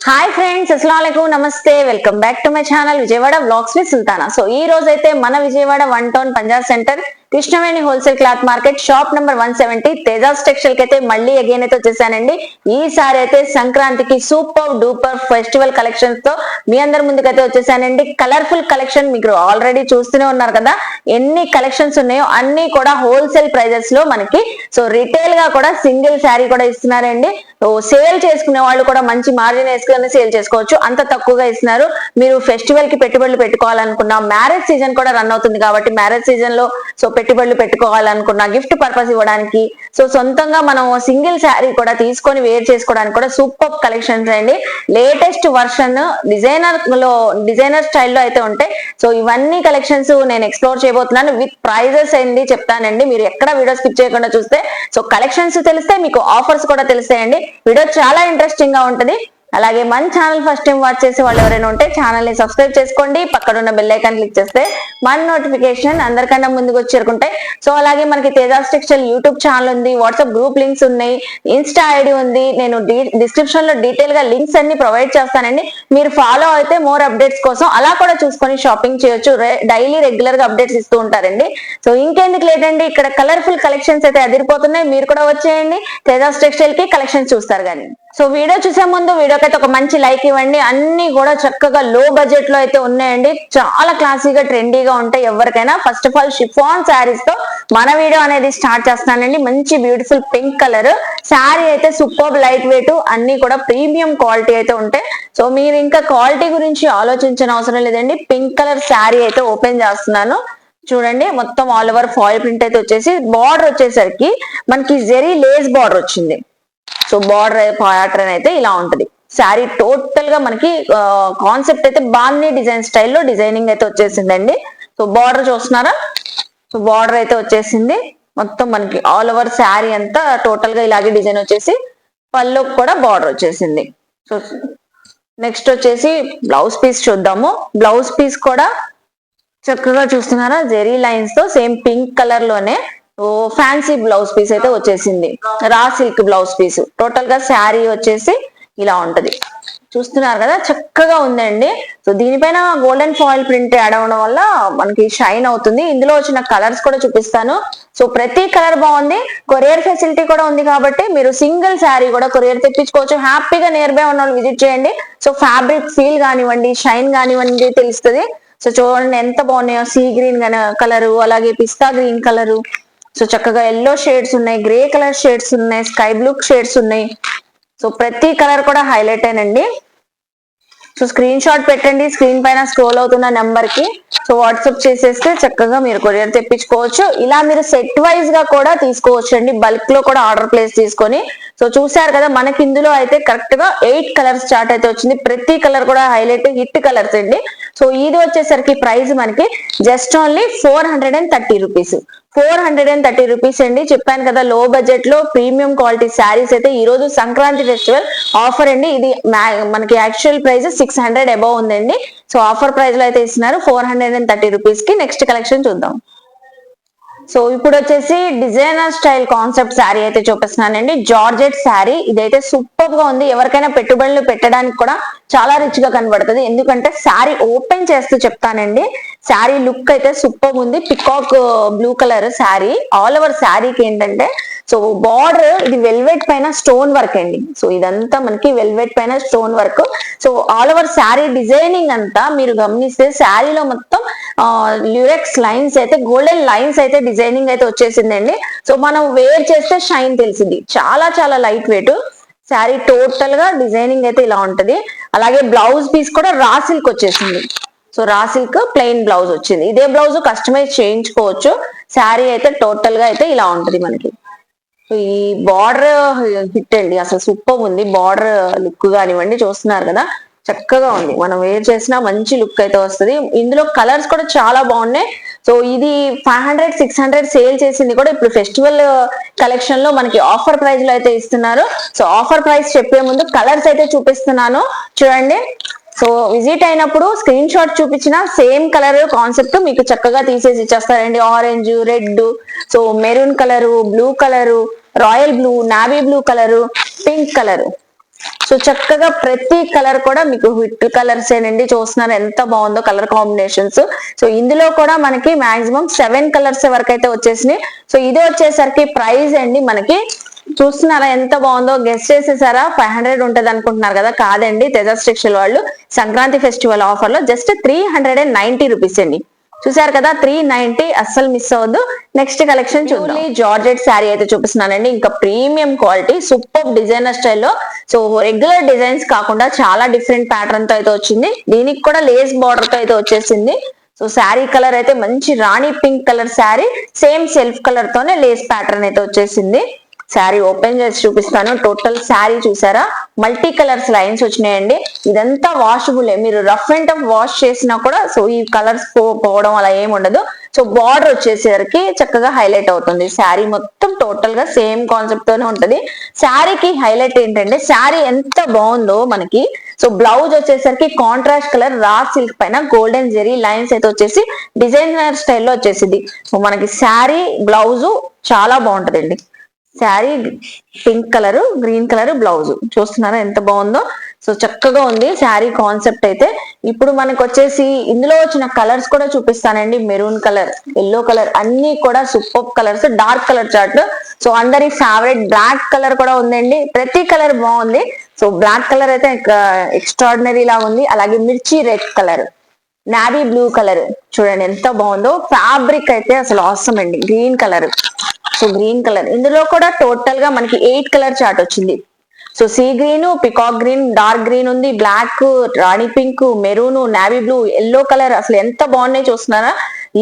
Hi friends, అస్సలాముఅలైకుం, నమస్తే. Welcome back to my channel Vijayawada vlogs with Sultana. So ఈ రోజు అయితే మన Vijayawada 1 town Punjab centre Krishnaveni wholesale cloth market shop number 170 Tejas textile కి అయితే మళ్ళీ అగైన్ అయితే వచ్చేసానండి. ఈసారి అయితే సంక్రాంతికి సూపర్ డూపర్ ఫెస్టివల్ కలెక్షన్స్ తో మీ అందరి ముందుకైతే వచ్చేసానండి. కలర్ఫుల్ కలెక్షన్ మీకు ఆల్రెడీ చూస్తూనే ఉన్నారు కదా, ఎన్ని కలెక్షన్స్ ఉన్నాయో అన్ని కూడా హోల్సేల్ ప్రైజెస్ లో మనకి. సో రిటైల్ గా కూడా సింగిల్ శారీ కూడా ఇస్తున్నారండి. సేల్ చేసుకునే వాళ్ళు కూడా మంచి మార్జిన్ వేసుకుని సేల్ చేసుకోవచ్చు, అంత తక్కువగా ఇస్తున్నారు. మీరు ఫెస్టివల్ కి పెట్టుబడులు పెట్టుకోవాలనుకున్నా, మ్యారేజ్ సీజన్ కూడా రన్ అవుతుంది కాబట్టి మ్యారేజ్ సీజన్ లో సో పెట్టుబడులు పెట్టుకోవాలనుకున్నా, గిఫ్ట్ పర్పస్ ఇవ్వడానికి, సో సొంతంగా మనం సింగిల్ శారీ కూడా తీసుకొని వేర్ చేసుకోవడానికి కూడా సూపర్ కలెక్షన్స్ అండి. లేటెస్ట్ వర్షన్ డిజైనర్ స్టైల్లో అయితే ఉంటాయి. సో ఇవన్నీ కలెక్షన్స్ నేను ఎక్స్ప్లోర్ చేయబోతున్నాను. విత్ ప్రైజెస్ అండి చెప్తానండి, మీరు ఎక్కడ వీడియో స్కిప్ చేయకుండా చూస్తే సో కలెక్షన్స్ తెలిస్తే మీకు ఆఫర్స్ కూడా తెలుస్తాయండి. వీడియో చాలా ఇంట్రెస్టింగ్ గా ఉంటది. అలాగే మన ఛానల్ ఫస్ట్ టైం వాచ్ చేసే వాళ్ళు ఎవరైనా ఉంటే ఛానల్ ని సబ్స్క్రైబ్ చేసుకోండి. పక్కన ఉన్న బెల్ ఐకాన్ క్లిక్ చేస్తే మన నోటిఫికేషన్ అందరికన్నా ముందుకు వచ్చి చేరుకుంటాయి. సో అలాగే మనకి తేజాస్ టెక్స్టైల్ యూట్యూబ్ ఛానల్ ఉంది, వాట్సాప్ గ్రూప్ లింక్స్ ఉన్నాయి, ఇన్స్టా ఐడి ఉంది. నేను డిస్క్రిప్షన్ లో డీటెయిల్ గా లింక్స్ అన్ని ప్రొవైడ్ చేస్తానండి. మీరు ఫాలో అయితే మోర్ అప్డేట్స్ కోసం అలా కూడా చూసుకొని షాపింగ్ చేయొచ్చు. డైలీ రెగ్యులర్ గా అప్డేట్స్ ఇస్తూ ఉంటారండి. సో ఇంకెందుకు లేదండి, ఇక్కడ కలర్ఫుల్ కలెక్షన్స్ అయితే అదిరిపోతున్నాయి. మీరు కూడా వచ్చేయండి తేజాస్ టెక్స్టైల్ కి, కలెక్షన్స్ చూస్తారు కానీ. సో వీడియో చూసే ముందు వీడియోకైతే ఒక మంచి లైక్ ఇవ్వండి. అన్ని కూడా చక్కగా లో బడ్జెట్ లో అయితే ఉన్నాయండి, చాలా క్లాసీగా ట్రెండీగా ఉంటాయి ఎవరికైనా. First of all chiffon saris తో మన వీడియో అనేది స్టార్ట్ చేస్తున్నానండి. మంచి బ్యూటిఫుల్ పింక్ కలర్ శారీ అయితే సూపర్ లైట్ వెయిట్, అన్ని కూడా ప్రీమియం క్వాలిటీ అయితే ఉంటాయి. సో మీరు ఇంకా క్వాలిటీ గురించి ఆలోచించిన అవసరం లేదండి. పింక్ కలర్ శారీ అయితే ఓపెన్ చేస్తున్నాను. చూడండి, మొత్తం ఆల్ ఓవర్ ఫాయిల్ ప్రింట్ అయితే వచ్చేసి, బార్డర్ వచ్చేసరికి మనకి జెరీ లేస్ బార్డర్ వచ్చింది. సో బార్డర్ ప్యాటర్న్ అయితే ఇలా ఉంటది. శారీ టోటల్ గా మనకి కాన్సెప్ట్ అయితే బాగుంది, డిజైన్ స్టైల్లో డిజైనింగ్ అయితే వచ్చేసిందండి. సో బార్డర్ చూస్తున్నారా, సో బార్డర్ అయితే వచ్చేసింది. మొత్తం మనకి ఆల్ ఓవర్ శారీ అంతా టోటల్ గా ఇలాగే డిజైన్ వచ్చేసి, పళ్ళు కూడా బార్డర్ వచ్చేసింది. సో నెక్స్ట్ వచ్చేసి బ్లౌజ్ పీస్ చూద్దాము. బ్లౌజ్ పీస్ కూడా చక్కగా చూస్తున్నారా, జెరీ లైన్స్ తో సేమ్ పింక్ కలర్ లోనే ఫ్యాన్సీ బ్లౌజ్ పీస్ అయితే వచ్చేసింది. Raw silk blouse piece. Total గా శారీ వచ్చేసి ఇలా ఉంటది, చూస్తున్నారు కదా, చక్కగా ఉందండి. సో దీనిపైన గోల్డెన్ ఫాయిల్ ప్రింట్ యాడ్ అవడం వల్ల మనకి షైన్ అవుతుంది. ఇందులో వచ్చిన కలర్స్ కూడా చూపిస్తాను. సో ప్రతి కలర్ బాగుంది. కొరియర్ ఫెసిలిటీ కూడా ఉంది కాబట్టి మీరు సింగిల్ శారీ కూడా కొరియర్ తెప్పించుకోవచ్చు. హ్యాపీగా నియర్ బై ఉన్న వాళ్ళు విజిట్ చేయండి. సో ఫ్యాబ్రిక్ ఫీల్ కానివ్వండి, షైన్ కానివ్వండి తెలుస్తుంది. సో చూడండి ఎంత బాగున్నాయో, సీ గ్రీన్ కలరు, అలాగే పిస్తా గ్రీన్ కలరు, సో చక్కగా ఎల్లో షేడ్స్ ఉన్నాయి, గ్రే కలర్ షేడ్స్ ఉన్నాయి, స్కై బ్లూ షేడ్స్ ఉన్నాయి. సో ప్రతి కలర్ కూడా హైలైట్ అయినండి. సో స్క్రీన్ షాట్ పెట్టండి, స్క్రీన్ పైన స్క్రోల్ అవుతున్న నెంబర్ కి. సో వాట్సాప్ చేసేస్తే చక్కగా మీరు కొరియర్ తెప్పించుకోవచ్చు. ఇలా మీరు సెట్ వైజ్ గా కూడా తీసుకోవచ్చు అండి, బల్క్ లో కూడా ఆర్డర్ ప్లేస్ తీసుకొని. సో చూసారు కదా, మనకి ఇందులో అయితే కరెక్ట్ గా 8 కలర్స్ చార్ట్ అయితే వచ్చింది. ప్రతి కలర్ కూడా హైలైట్ హిట్ కలర్స్ అండి. సో ఇది వచ్చేసరికి ప్రైస్ మనకి జస్ట్ ఓన్లీ 430 రూపీస్. 430 రూపీస్ అండి. చెప్పాను కదా, లో బడ్జెట్ లో ప్రీమియం క్వాలిటీ శారీస్ అయితే ఈ రోజు సంక్రాంతి ఫెస్టివల్ ఆఫర్ అండి. ఇది మనకి యాక్చువల్ ప్రైస్ 600 అబౌవ్ ఉందండి. సో ఆఫర్ ప్రైస్ లో అయితే ఇస్తున్నారు 430 రూపీస్ కి. నెక్స్ట్ కలెక్షన్ చూద్దాం. సో ఇప్పుడు వచ్చేసి డిజైనర్ స్టైల్ కాన్సెప్ట్ శారీ అయితే చూపిస్తున్నానండి. జార్జెట్ శారీ, ఇదైతే సూపర్ గా ఉంది. ఎవరికైనా పెట్టుబడులు పెట్టడానికి కూడా చాలా రిచ్ గా కనబడుతుంది. ఎందుకంటే శారీ ఓపెన్ చేస్తూ చెప్తానండి. శారీ లుక్ అయితే సూపర్ ఉంది. Peacock blue colour sari. All over శారీకి ఏంటంటే సో బార్డర్ ఇది వెల్వెట్ పైన స్టోన్ వర్క్ అండి. సో ఇదంతా మనకి వెల్వెట్ పైన stone work. So all over sari designing అంతా మీరు గమనిస్తే శారీలో మొత్తం ల్యూరెక్స్ లైన్స్ అయితే, గోల్డెన్ లైన్స్ అయితే డిజైనింగ్ అయితే వచ్చేసిందండి. సో మనం వేర్ చేస్తే షైన్ తెలిసింది. చాలా చాలా లైట్ వెయిట్ శారీ. టోటల్ గా డిజైనింగ్ అయితే ఇలా ఉంటది. అలాగే బ్లౌజ్ పీస్ కూడా రా సిల్క్ వచ్చేసింది. So raw silk plain blouse వచ్చింది. ఇదే బ్లౌజ్ కస్టమైజ్ చేయించుకోవచ్చు. శారీ అయితే టోటల్ గా అయితే ఇలా ఉంటది మనకి. ఈ బార్డర్ హిట్ అండి, అసలు సూపర్ ఉంది. బార్డర్ లుక్ కానివ్వండి, చూస్తున్నారు కదా, చక్కగా ఉంది. మనం వేర్ చేసినా మంచి లుక్ అయితే వస్తుంది. ఇందులో కలర్స్ కూడా చాలా బాగున్నాయి. సో ఇది 500 600 సేల్ చేసింది కూడా ఇప్పుడు ఫెస్టివల్ కలెక్షన్ లో మనకి ఆఫర్ ప్రైస్ లో అయితే ఇస్తున్నారు. సో ఆఫర్ ప్రైస్ చెప్పే ముందు కలర్స్ అయితే చూపిస్తున్నాను, చూడండి. సో విజిట్ అయినప్పుడు స్క్రీన్ షాట్ చూపించిన సేమ్ కలర్ కాన్సెప్ట్ మీకు చక్కగా తీసేసి ఇచ్చేస్తారండి. Orange, red, so maroon colour, blue colour, royal blue, navy blue colour, pink colour, so చక్కగా ప్రతి కలర్ కూడా మీకు హిట్ కలర్స్ ఏనండి. చూస్తున్నారు ఎంత బాగుందో కలర్ కాంబినేషన్స్. సో ఇందులో కూడా మనకి మాక్సిమం 7 కలర్స్ వరకు అయితే వచ్చేసినాయి. సో ఇది వచ్చేసరికి ప్రైస్ అండి మనకి చూస్తున్నారా ఎంత బాగుందో, గెస్ట్ చేసేసారా 500 ఉంటది అనుకుంటున్నారు కదా, కాదండి. తేజాస్ టెక్స్టైల్ వాళ్ళు సంక్రాంతి ఫెస్టివల్ ఆఫర్ లో జస్ట్ 390 రూపీస్ అండి. చూసారు కదా 390, అస్సలు మిస్ అవ్వద్దు. నెక్స్ట్ కలెక్షన్ చూద్దాం. జార్జెట్ శారీ అయితే చూపిస్తున్నానండి. ఇంకా ప్రీమియం క్వాలిటీ సూపర్ డిజైనర్ స్టైల్లో. సో రెగ్యులర్ డిజైన్స్ కాకుండా చాలా డిఫరెంట్ ప్యాటర్న్ తో అయితే వచ్చింది. దీనికి కూడా లేస్ బార్డర్ తో అయితే వచ్చేసింది. సో శారీ కలర్ అయితే మంచి rani pink colour sari, same self colour తోనే లేస్ ప్యాటర్న్ అయితే వచ్చేసింది. శారీ ఓపెన్ చేసి చూపిస్తాను. టోటల్ శారీ చూసారా మల్టీ కలర్స్ లైన్స్ వచ్చినాయండి. ఇదంతా వాషబుల్, మీరు రఫ్ అండ్ టఫ్ వాష్ చేసినా కూడా సో ఈ కలర్స్ పోవడం అలా ఏమి ఉండదు. సో బార్డర్ వచ్చేసరికి చక్కగా హైలైట్ అవుతుంది. శారీ మొత్తం టోటల్ గా సేమ్ కాన్సెప్ట్ తోనే ఉంటది. శారీకి హైలైట్ ఏంటంటే శారీ ఎంత బాగుందో మనకి. సో బ్లౌజ్ వచ్చేసరికి కాంట్రాస్ట్ కలర్ రా సిల్క్ పైన గోల్డెన్ జెరీ లైన్స్ అయితే వచ్చేసి డిజైనర్ స్టైల్లో వచ్చేసింది. సో మనకి శారీ బ్లౌజ్ చాలా బాగుంటదండి. Sari pink colour, green colour blouse చూస్తున్నారా ఎంత బాగుందో. సో చక్కగా ఉంది శారీ కాన్సెప్ట్ అయితే. ఇప్పుడు మనకు వచ్చేసి ఇందులో వచ్చిన కలర్స్ కూడా చూపిస్తానండి. మెరూన్ కలర్, ఎల్లో కలర్ అన్ని కూడా super colours, dark colour chart. So అందరి ఫేవరెట్ బ్లాక్ కలర్ కూడా ఉందండి. ప్రతి కలర్ బాగుంది. సో బ్లాక్ కలర్ అయితే ఎక్స్ట్రాడినరీ లా ఉంది. అలాగే మిర్చి red colour, navy blue colour చూడండి ఎంత బాగుందో. ఫ్యాబ్రిక్ అయితే అసలు ఆసమ్ అండి. Green colour, so green colour ఇందులో కూడా టోటల్ గా మనకి 8 కలర్ చార్ట్ వచ్చింది. So sea green, peacock green, dark green ఉంది, black, rani pink, maroon, navy blue, yellow colour అసలు ఎంత బాగున్నాయి చూస్తున్నారా.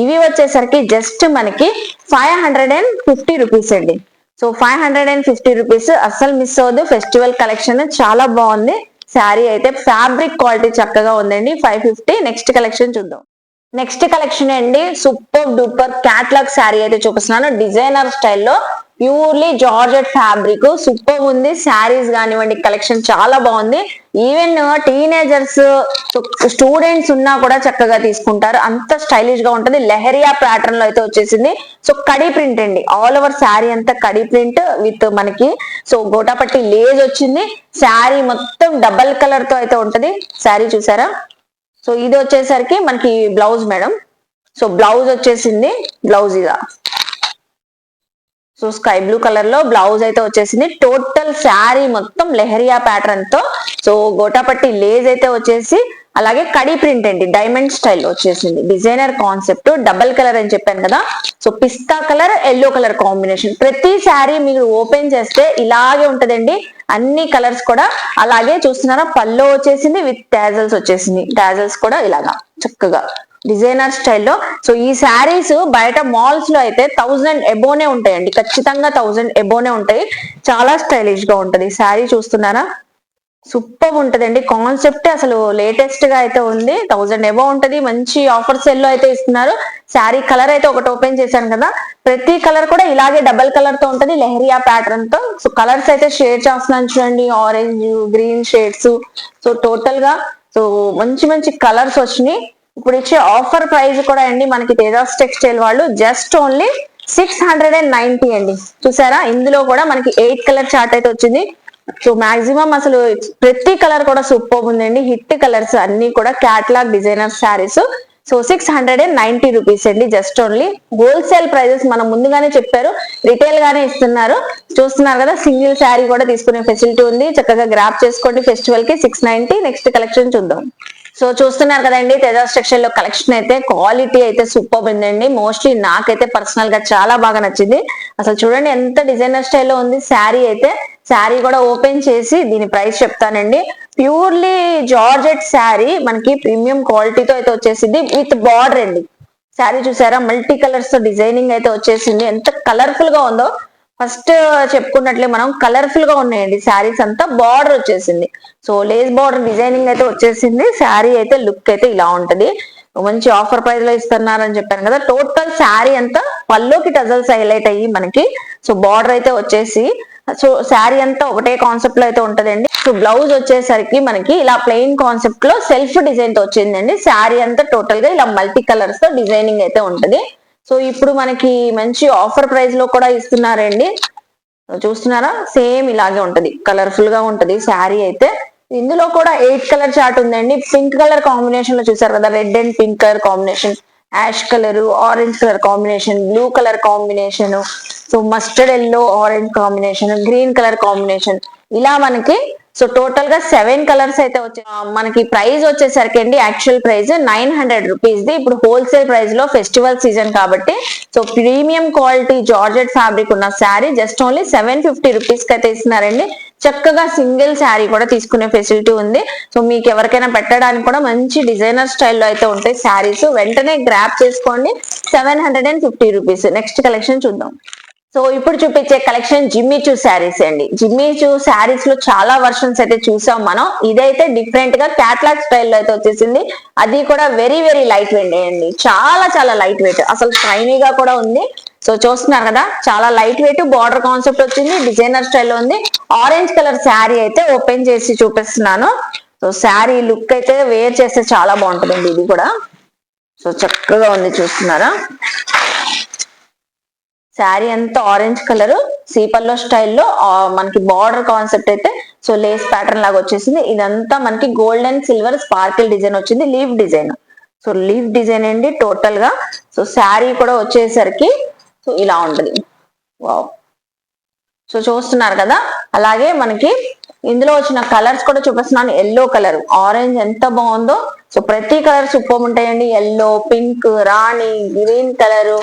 ఇవి వచ్చేసరికి జస్ట్ మనకి 550 రూపీస్ అండి. సో 550 రూపీస్ అస్సలు మిస్ అవ్వద్దు. ఫెస్టివల్ కలెక్షన్ చాలా బాగుంది. శారీ అయితే ఫ్యాబ్రిక్ క్వాలిటీ చక్కగా ఉందండి. 550. నెక్స్ట్ కలెక్షన్ చూద్దాం. నెక్స్ట్ కలెక్షన్ అండి సూపర్ డూపర్ క్యాట్లాగ్ శారీ అయితే చూపిస్తున్నాను. డిజైనర్ స్టైల్లో ప్యూర్లీ జార్జెట్ ఫ్యాబ్రిక్ సూపర్ ఉంది. శారీస్ కానివ్వండి కలెక్షన్ చాలా బాగుంది. ఈవెన్ టీనేజర్స్ స్టూడెంట్స్ ఉన్నా కూడా చక్కగా తీసుకుంటారు, అంత స్టైలిష్ గా ఉంటది. లెహరియా ప్యాటర్న్ లో అయితే వచ్చేసింది. సో కడీ ప్రింట్ అండి, ఆల్ ఓవర్ శారీ అంతా కడీ ప్రింట్ విత్ మనకి సో గోటాపట్టి లేజ్ వచ్చింది. శారీ మొత్తం డబల్ కలర్ తో అయితే ఉంటది. శారీ చూసారా. సో ఇది వచ్చేసరికి మనకి బ్లౌజ్ మేడం. సో బ్లౌజ్ వచ్చేసింది. బ్లౌజ్ ఇదా సో స్కై బ్లూ కలర్ లో బ్లౌజ్ అయితే వచ్చేసింది. టోటల్ శారీ మొత్తం లెహరియా ప్యాటర్న్ తో సో గోటాపట్టి లేజ్ అయితే వచ్చేసి అలాగే కడీ ప్రింట్ అండి డైమండ్ స్టైల్ వచ్చేసింది. డిజైనర్ కాన్సెప్ట్ డబల్ కలర్ అని చెప్పాను కదా. సో పిస్తా కలర్, ఎల్లో కలర్ కాంబినేషన్. ప్రతి శారీ మీరు ఓపెన్ చేస్తే ఇలాగే ఉంటదండి. అన్ని కలర్స్ కూడా అలాగే చూస్తున్నారా. పల్లో వచ్చేసింది విత్ టాజల్స్ వచ్చేసింది. టాజల్స్ కూడా ఇలాగా చక్కగా డిజైనర్ స్టైల్లో. సో ఈ శారీస్ బయట మాల్స్ లో అయితే 1000 ఎబోనే ఉంటాయండి. ఖచ్చితంగా 1000 ఎబోనే ఉంటాయి. చాలా స్టైలిష్ గా ఉంటది. శారీ చూస్తున్నారా సూపర్ ఉంటదండి. కాన్సెప్ట్ అసలు లేటెస్ట్ గా అయితే ఉంది. 1000 ఎబో ఉంటది. మంచి ఆఫర్ సెల్ లో అయితే ఇస్తున్నారు. శారీ కలర్ అయితే ఒకటి ఓపెన్ చేశాను కదా. ప్రతి కలర్ కూడా ఇలాగే డబల్ కలర్ తో ఉంటది లెహరియా ప్యాటర్న్ తో. సో కలర్స్ అయితే షేడ్ చేస్తున్నాను చూడండి. Orange, green shades. So total గా సో మంచి మంచి కలర్స్ వచ్చినాయి. ఇప్పుడు ఇచ్చే ఆఫర్ ప్రైస్ కూడా అండి మనకి తేజాస్ టెక్స్టైల్ వాళ్ళు జస్ట్ ఓన్లీ 690 అండి. చూసారా ఇందులో కూడా మనకి 8 కలర్ చార్ట్ అయితే వచ్చింది. సో మాక్సిమం అసలు ప్రతి కలర్ కూడా సూపర్ ఉందండి. హిట్ కలర్స్ అన్ని కూడా catalogue designer saris. So 690 rupees అండి. జస్ట్ ఓన్లీ హోల్సేల్ ప్రైజెస్ మనం ముందుగానే చెప్పారు, రిటైల్ గానే ఇస్తున్నారు. చూస్తున్నారు కదా సింగిల్ శారీ కూడా తీసుకునే ఫెసిలిటీ ఉంది. చక్కగా గ్రాప్ చేసుకోండి ఫెస్టివల్ కి. 690. నెక్స్ట్ కలెక్షన్ చూద్దాం. సో చూస్తున్నారు కదండి తేజాస్ టెక్స్టైల్ లో కలెక్షన్ అయితే క్వాలిటీ అయితే సూపర్ ఉందండి. మోస్ట్లీ నాకైతే పర్సనల్ గా చాలా బాగా నచ్చింది. అసలు చూడండి ఎంత డిజైనర్ స్టైల్లో ఉంది శారీ అయితే. శారీ కూడా ఓపెన్ చేసి దీని ప్రైస్ చెప్తానండి. ప్యూర్లీ జార్జెట్ శారీ మనకి ప్రీమియం క్వాలిటీతో అయితే వచ్చేసింది విత్ బార్డర్ అండి. శారీ చూసారా మల్టీ కలర్స్ తో డిజైనింగ్ అయితే వచ్చేసింది. ఎంత కలర్ఫుల్ గా ఉందో. ఫస్ట్ చెప్పుకున్నట్లే మనం కలర్ఫుల్ గా ఉన్నాయండి శారీస్ అంతా. బార్డర్ వచ్చేసింది. సో లేస్ బార్డర్ డిజైనింగ్ అయితే వచ్చేసింది. శారీ అయితే లుక్ అయితే ఇలా ఉంటది. మంచి ఆఫర్ ప్రైస్ లో ఇస్తున్నారని చెప్పాను కదా. టోటల్ శారీ అంతా పల్లోకి టజల్స్ హైలైట్ అయ్యి మనకి సో బార్డర్ అయితే వచ్చేసి సో శారీ అంతా ఒకటే కాన్సెప్ట్ లో అయితే ఉంటదండి. సో బ్లౌజ్ వచ్చేసరికి మనకి ఇలా ప్లెయిన్ కాన్సెప్ట్ లో సెల్ఫ్ డిజైన్ తో వచ్చిందండి. శారీ అంతా టోటల్ గా ఇలా మల్టీ కలర్స్ తో డిజైనింగ్ అయితే ఉంటది. సో ఇప్పుడు మనకి మంచి ఆఫర్ ప్రైస్ లో కూడా ఇస్తున్నారండి. చూస్తున్నారా, సేమ్ ఇలాగే ఉంటది, కలర్ఫుల్ గా ఉంటది శారీ అయితే. ఇందులో కూడా 8 కలర్ చార్ట్ ఉందండి. పింక్ కలర్ కాంబినేషన్ లో చూసారు కదా, red and pink colour combination, ash colour, orange colour combination, blue colour combination, so mustard yellow orange combination, green colour combination, ఇలా మనకి సో టోటల్ గా 7 కలర్స్ అయితే వచ్చాయి. మనకి ప్రైస్ వచ్చేసరికి అండి, యాక్చువల్ ప్రైస్ 900 రూపీస్ ది. ఇప్పుడు హోల్సేల్ ప్రైస్ లో ఫెస్టివల్ సీజన్ కాబట్టి so premium quality georgette fabric ఉన్న శారీ జస్ట్ ఓన్లీ 750 రూపీస్ కి అయితే ఇస్తున్నారండి. చక్కగా సింగిల్ శారీ కూడా తీసుకునే ఫెసిలిటీ ఉంది. సో మీకు ఎవరికైనా పెట్టడానికి కూడా మంచి డిజైనర్ స్టైల్లో అయితే ఉంటాయి శారీస్. వెంటనే గ్రాప్ చేసుకోండి. 750 రూపీస్. నెక్స్ట్ కలెక్షన్ చూద్దాం. సో ఇప్పుడు చూపించే కలెక్షన్ జిమ్మిచూ శారీస్ అండి. జిమ్మిచూ శారీస్ లో చాలా వర్షన్స్ అయితే చూసాం మనం. ఇదైతే డిఫరెంట్ గా క్యాట్లాగ్ స్టైల్లో అయితే వచ్చేసింది. అది కూడా వెరీ వెరీ లైట్ వెయిట్ అండి, చాలా చాలా లైట్ వెయిట్, అసలు షైనీగా కూడా ఉంది. సో చూస్తున్నారు కదా, చాలా లైట్ వెయిట్, బార్డర్ కాన్సెప్ట్ వచ్చింది, డిజైనర్ స్టైల్లో ఉంది. ఆరెంజ్ కలర్ శారీ అయితే ఓపెన్ చేసి చూపిస్తున్నాను. సో శారీ లుక్ అయితే వేర్ చేస్తే చాలా బాగుంటుందండి. ఇది కూడా సో చక్కగా ఉంది, చూస్తున్నారా. శారీ అంతా ఆరెంజ్ కలర్ సీపల్లో స్టైల్లో మనకి బార్డర్ కాన్సెప్ట్ అయితే సో లేస్ ప్యాటర్న్ లాగా వచ్చేసింది. ఇదంతా మనకి gold and silver sparkle design వచ్చింది, leaf design. So leaf design అండి టోటల్ గా. సో శారీ కూడా వచ్చేసరికి సో ఇలా ఉంటది. వావ్, సో చూస్తున్నారు కదా. అలాగే మనకి ఇందులో వచ్చిన కలర్స్ కూడా చూపిస్తున్నాను. ఎల్లో కలర్, ఆరెంజ్ ఎంత బాగుందో. సో ప్రతి కలర్ సూపర్ ఉంటాయండి. ఎల్లో, పింక్, రాణి, గ్రీన్ కలర్,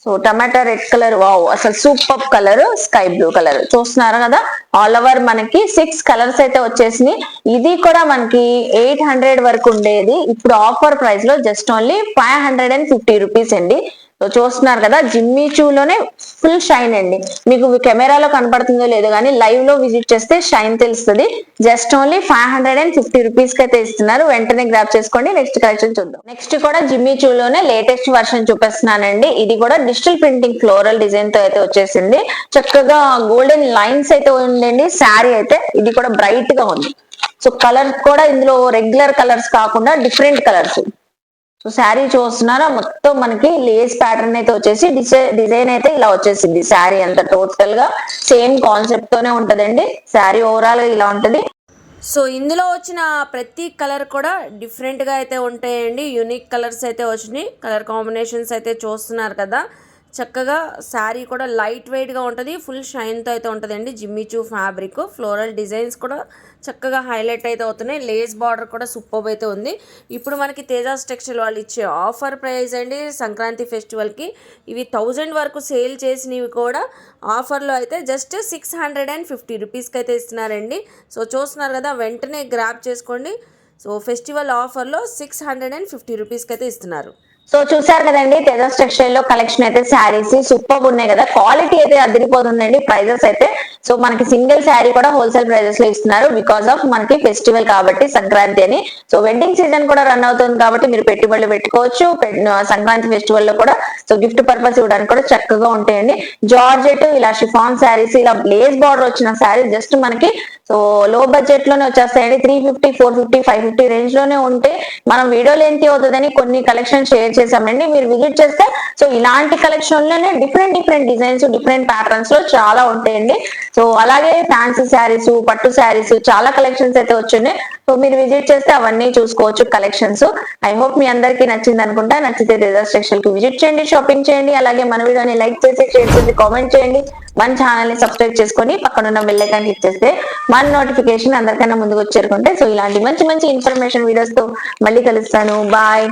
సో టమాటా రెడ్ కలర్, వావ్ అసలు super colour, sky blue colour. చూస్తున్నారు కదా, ఆల్ ఓవర్ మనకి 6 కలర్స్ అయితే వచ్చేసినాయి. ఇది కూడా మనకి 800 వరకు ఉండేది, ఇప్పుడు ఆఫర్ ప్రైస్ లో జస్ట్ ఓన్లీ 550 రూపీస్ అండి. సో చూస్తున్నారు కదా, జిమ్మిచూలోనే ఫుల్ షైన్ అండి. మీకు కెమెరాలో కనపడుతుందో లేదో కానీ లైవ్ లో విజిట్ చేస్తే షైన్ తెలుస్తుంది. జస్ట్ ఓన్లీ 550 రూపీస్ కి అయితే ఇస్తున్నారు. వెంటనే గ్రాప్ చేసుకోండి. నెక్స్ట్ కలెక్షన్ చూద్దాం. నెక్స్ట్ కూడా జిమ్మిచూలోనే లేటెస్ట్ వర్షన్ చూపిస్తున్నానండి. ఇది కూడా డిజిటల్ ప్రింటింగ్ ఫ్లోరల్ డిజైన్ తో అయితే వచ్చేసింది. చక్కగా గోల్డెన్ లైన్స్ అయితే ఉందండి. శారీ అయితే ఇది కూడా బ్రైట్ గా ఉంది. సో కలర్ కూడా ఇందులో రెగ్యులర్ కలర్స్ కాకుండా డిఫరెంట్ కలర్స్. సో శారీ చూస్తున్నారా, మొత్తం మనకి లేస్ ప్యాటర్న్ అయితే వచ్చేసి డిజైన్ అయితే ఇలా వచ్చేసింది. శారీ అంతా టోటల్ గా సేమ్ కాన్సెప్ట్ తోనే ఉంటదండి. శారీ ఓవరాల్ గా ఇలా ఉంటది. సో ఇందులో వచ్చిన ప్రతి కలర్ కూడా డిఫరెంట్గా అయితే ఉంటాయండి. యూనిక్ కలర్స్ అయితే వచ్చినాయి. కలర్ కాంబినేషన్స్ అయితే చూస్తున్నారు కదా. చక్కగా శారీ కూడా లైట్ వెయిట్గా ఉంటుంది, ఫుల్ షైన్తో అయితే ఉంటుందండి. జిమ్మిచూ ఫ్యాబ్రిక్, ఫ్లోరల్ డిజైన్స్ కూడా చక్కగా హైలైట్ అయితే అవుతున్నాయి. లేస్ బార్డర్ కూడా సూపర్ అయితే ఉంది. ఇప్పుడు మనకి తేజాస్ టెక్స్టైల్ వాళ్ళు ఇచ్చే ఆఫర్ ప్రైస్ అండి సంక్రాంతి ఫెస్టివల్కి. ఇవి 1000 వరకు సేల్ చేసినవి కూడా ఆఫర్లో అయితే జస్ట్ 650 రూపీస్కి అయితే ఇస్తున్నారండి. సో చూస్తున్నారు కదా, వెంటనే గ్రాప్ చేసుకోండి. సో ఫెస్టివల్ ఆఫర్లో 650 రూపీస్కి అయితే ఇస్తున్నారు. సో చూసారు కదండి, తేజస్ టెక్స్టైల్ లో కలెక్షన్ అయితే శారీస్ సూపర్ ఉన్నాయి కదా. క్వాలిటీ అయితే అదిరిపోతుందండి. ప్రైజెస్ అయితే సో మనకి సింగిల్ శారీ కూడా హోల్సేల్ ప్రైజెస్ లో ఇస్తున్నారు. బికాస్ ఆఫ్ మనకి ఫెస్టివల్ కాబట్టి, సంక్రాంతి అని. సో వెడ్డింగ్ సీజన్ కూడా రన్ అవుతుంది కాబట్టి మీరు పెట్టుబడులు పెట్టుకోవచ్చు. సంక్రాంతి ఫెస్టివల్ లో కూడా సో గిఫ్ట్ పర్పస్ ఇవ్వడానికి కూడా చక్కగా ఉంటాయండి. జార్జెట్, ఇలా షిఫాన్ శారీస్, ఇలా బ్లేజ్ బార్డర్ వచ్చిన శారీ జస్ట్ మనకి సో లో బడ్జెట్ లోనే వచ్చేస్తాయండి. 350, 450, 550 రేంజ్ లోనే ఉంటే మనం వీడియో లెంత్ అవుతుందని కొన్ని కలెక్షన్ షేర్ చేసామండి. మీరు విజిట్ చేస్తే సో ఇలాంటి కలెక్షన్ లోనే different different designs, different patterns లో చాలా ఉంటాయండి. సో అలాగే ఫ్యాన్సీ శారీస్, పట్టు శారీస్ చాలా కలెక్షన్స్ అయితే వచ్చినాయి. సో మీరు విజిట్ చేస్తే అవన్నీ చూసుకోవచ్చు కలెక్షన్స్. ఐ హోప్ మీ అందరికీ నచ్చింది అనుకుంటా. నచ్చితే తేజస్ టెక్స్టైల్ కి విజిట్ చేయండి, షాపింగ్ చేయండి. అలాగే మన వీడియోని లైక్ చేసి, షేర్ చేసి, కామెంట్ చేయండి. మన ఛానల్ ని సబ్స్క్రైబ్ చేసుకొని పక్కన ఉన్న బెల్ ఐకాన్ క్లిక్ చేస్తే మన నోటిఫికేషన్ అందరికన్నా ముందుకు వచ్చేరుకుంటే సో ఇలాంటి మంచి మంచి ఇన్ఫర్మేషన్ వీడియోస్ తో మళ్ళీ కలుస్తాను. బాయ్.